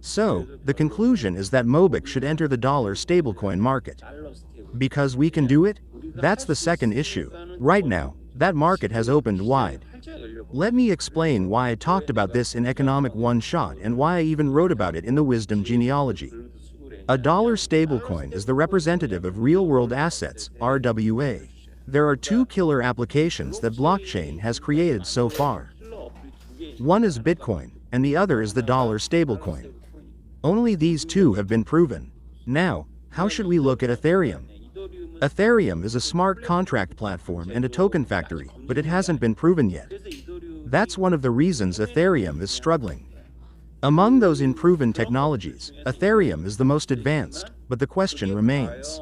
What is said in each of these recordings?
So, the conclusion is that Mobic should enter the dollar stablecoin market. Because we can do it? That's the second issue. Right now, that market has opened wide. Let me explain why I talked about this in Economic One Shot and why I even wrote about it in the Wisdom Genealogy. A dollar stablecoin is the representative of real-world assets, RWA. There are two killer applications that blockchain has created so far. One is Bitcoin, and the other is the dollar stablecoin. Only these two have been proven. Now, how should we look at Ethereum? Ethereum is a smart contract platform and a token factory, but it hasn't been proven yet. That's one of the reasons Ethereum is struggling. Among those unproven technologies, Ethereum is the most advanced, but the question remains.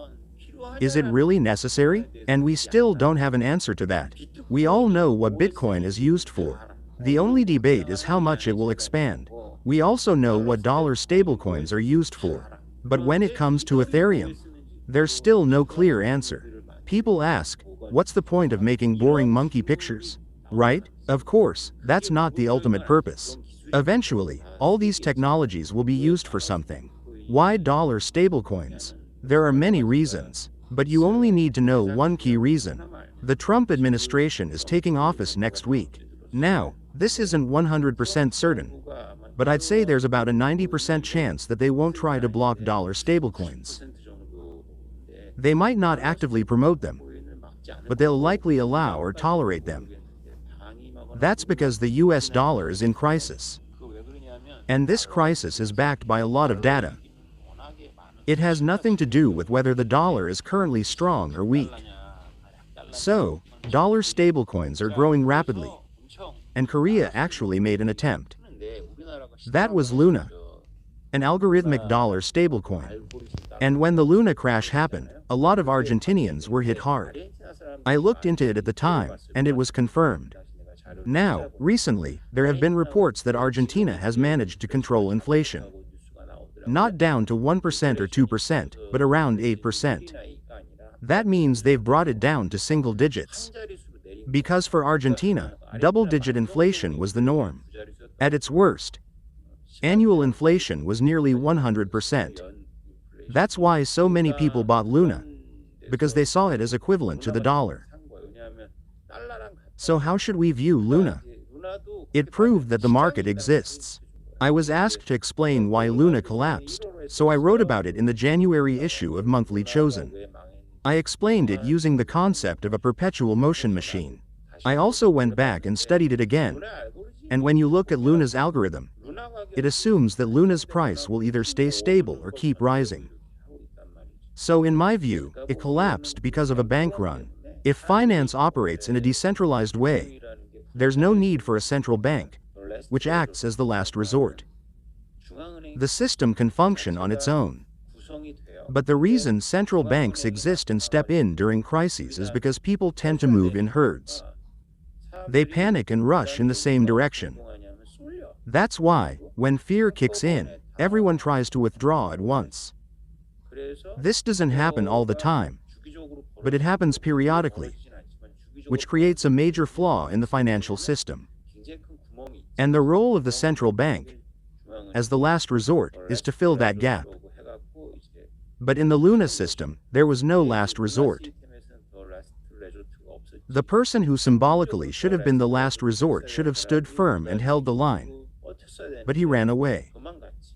Is it really necessary? And we still don't have an answer to that. We all know what Bitcoin is used for. The only debate is how much it will expand. We also know what dollar stablecoins are used for. But when it comes to Ethereum, there's still no clear answer. People ask, what's the point of making boring monkey pictures? Right? Of course, that's not the ultimate purpose. Eventually, all these technologies will be used for something. Why dollar stablecoins? There are many reasons, but you only need to know one key reason. The Trump administration is taking office next week. Now, this isn't 100% certain, but I'd say there's about a 90% chance that they won't try to block dollar stablecoins. They might not actively promote them, but they'll likely allow or tolerate them. That's because the US dollar is in crisis. And this crisis is backed by a lot of data. It has nothing to do with whether the dollar is currently strong or weak. So, dollar stablecoins are growing rapidly. And Korea actually made an attempt. That was Luna, an algorithmic dollar stablecoin. And when the Luna crash happened, a lot of Argentinians were hit hard. I looked into it at the time, and it was confirmed. Now, recently, there have been reports that Argentina has managed to control inflation. Not down to 1% or 2%, but around 8%. That means they've brought it down to single digits. Because for Argentina, double-digit inflation was the norm. At its worst, annual inflation was nearly 100%. That's why so many people bought Luna, because they saw it as equivalent to the dollar. So how should we view Luna? It proved that the market exists. I was asked to explain why Luna collapsed, so I wrote about it in the January issue of Monthly Chosen. I explained it using the concept of a perpetual motion machine. I also went back and studied it again. And when you look at Luna's algorithm, it assumes that Luna's price will either stay stable or keep rising. So in my view, it collapsed because of a bank run. If finance operates in a decentralized way, there's no need for a central bank, which acts as the last resort. The system can function on its own. But the reason central banks exist and step in during crises is because people tend to move in herds. They panic and rush in the same direction. That's why, when fear kicks in, everyone tries to withdraw at once. This doesn't happen all the time, but it happens periodically, which creates a major flaw in the financial system. And the role of the central bank, as the last resort, is to fill that gap. But in the Luna system, there was no last resort. The person who symbolically should have been the last resort should have stood firm and held the line. But he ran away.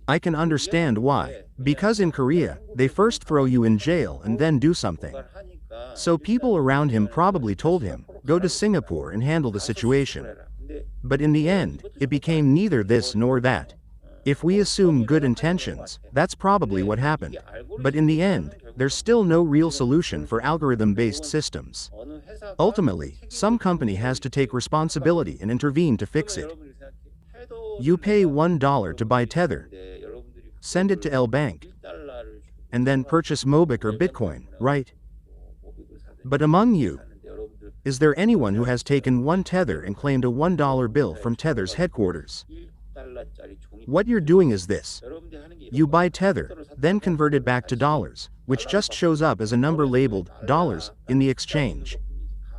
I can understand why. Because in Korea, they first throw you in jail and then do something. So people around him probably told him, go to Singapore and handle the situation. But in the end, it became neither this nor that. If we assume good intentions, that's probably what happened. But in the end, there's still no real solution for algorithm-based systems. Ultimately, some company has to take responsibility and intervene to fix it. You pay $1 to buy Tether, send it to L Bank, and then purchase Mobic or Bitcoin, right? But among you, is there anyone who has taken one Tether and claimed a $1 bill from Tether's headquarters? What you're doing is this. You buy Tether, then convert it back to dollars, which just shows up as a number labeled dollars in the exchange.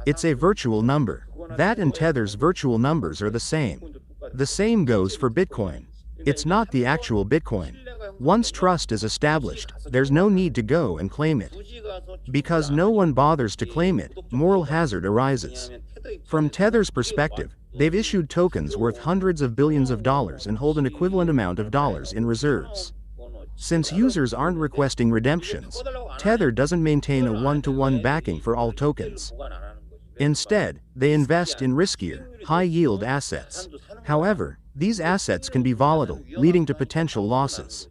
It's a virtual number. That and Tether's virtual numbers are the same. The same goes for Bitcoin. It's not the actual Bitcoin. Once trust is established, there's no need to go and claim it. Because no one bothers to claim it, moral hazard arises. From Tether's perspective, they've issued tokens worth hundreds of billions of dollars and hold an equivalent amount of dollars in reserves. Since users aren't requesting redemptions, Tether doesn't maintain a one-to-one backing for all tokens. Instead, they invest in riskier, high-yield assets. However, these assets can be volatile, leading to potential losses.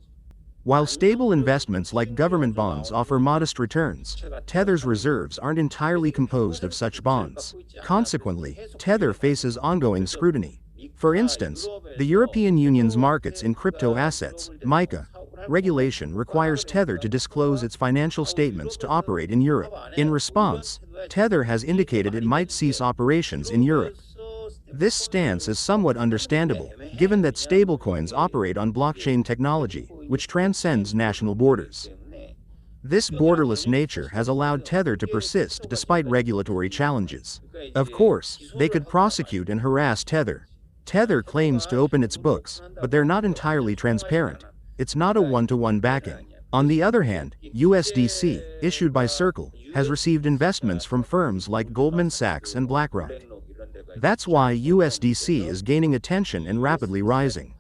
While stable investments like government bonds offer modest returns, Tether's reserves aren't entirely composed of such bonds. Consequently, Tether faces ongoing scrutiny. For instance, the European Union's markets in crypto assets, MiCA, regulation requires Tether to disclose its financial statements to operate in Europe. In response, Tether has indicated it might cease operations in Europe. This stance is somewhat understandable, given that stablecoins operate on blockchain technology, which transcends national borders. This borderless nature has allowed Tether to persist despite regulatory challenges. Of course, they could prosecute and harass Tether. Tether claims to open its books, but they're not entirely transparent. It's not a one-to-one backing. On the other hand, USDC, issued by Circle, has received investments from firms like Goldman Sachs and BlackRock. That's why USDC is gaining attention and rapidly rising.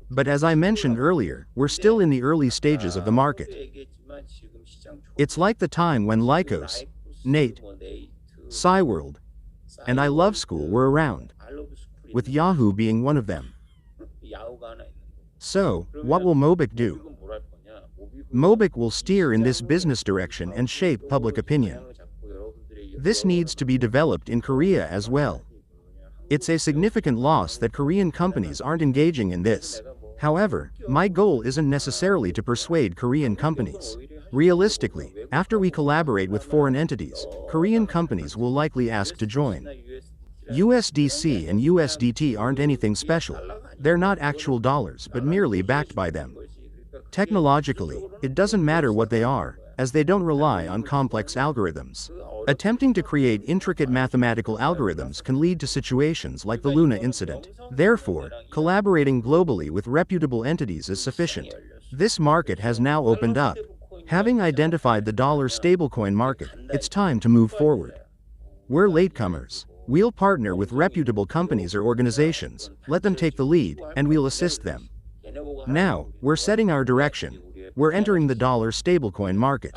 But as I mentioned earlier, we're still in the early stages of the market. It's like the time when Lycos, Nate, Cyworld, and I Love School were around, with Yahoo being one of them. So, what will Mobic do? Mobic will steer in this business direction and shape public opinion. This needs to be developed in Korea as well. It's a significant loss that Korean companies aren't engaging in this. However, my goal isn't necessarily to persuade Korean companies. Realistically, after we collaborate with foreign entities, Korean companies will likely ask to join. USDC and USDT aren't anything special. They're not actual dollars but merely backed by them. Technologically, it doesn't matter what they are, as they don't rely on complex algorithms. Attempting to create intricate mathematical algorithms can lead to situations like the Luna incident. Therefore, collaborating globally with reputable entities is sufficient. This market has now opened up. Having identified the dollar stablecoin market, it's time to move forward. We're latecomers. We'll partner with reputable companies or organizations, let them take the lead, and we'll assist them. Now, we're setting our direction. We're entering the dollar stablecoin market.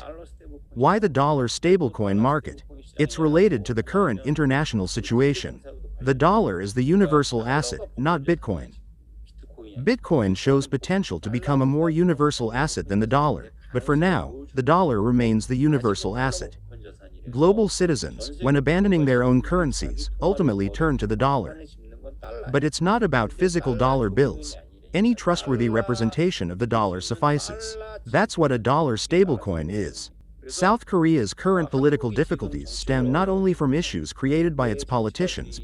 Why the dollar stablecoin market? It's related to the current international situation. The dollar is the universal asset, not Bitcoin. Bitcoin shows potential to become a more universal asset than the dollar, but for now, the dollar remains the universal asset. Global citizens, when abandoning their own currencies, ultimately turn to the dollar. But it's not about physical dollar bills. Any trustworthy representation of the dollar suffices. That's what a dollar stablecoin is. South Korea's current political difficulties stem not only from issues created by its politicians,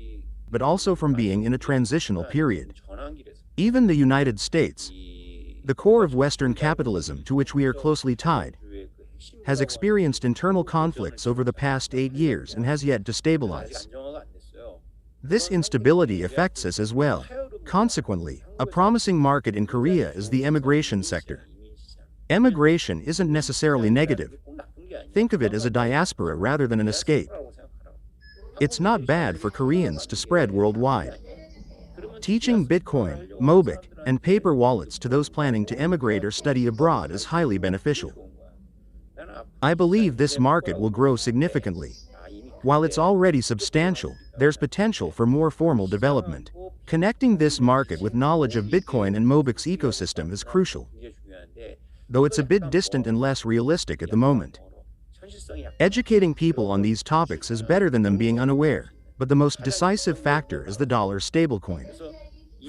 but also from being in a transitional period. Even the United States, the core of Western capitalism to which we are closely tied, has experienced internal conflicts over the past 8 years and has yet to stabilize. This instability affects us as well. Consequently, a promising market in Korea is the emigration sector. Emigration isn't necessarily negative. Think of it as a diaspora rather than an escape. It's not bad for Koreans to spread worldwide. Teaching Bitcoin, Mobic, and paper wallets to those planning to emigrate or study abroad is highly beneficial. I believe this market will grow significantly. While it's already substantial, there's potential for more formal development. Connecting this market with knowledge of Bitcoin and Mobic's ecosystem is crucial, though it's a bit distant and less realistic at the moment. Educating people on these topics is better than them being unaware, but the most decisive factor is the dollar stablecoin.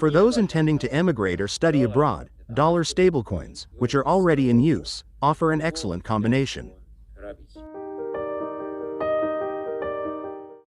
For those intending to emigrate or study abroad, dollar stablecoins, which are already in use, offer an excellent combination.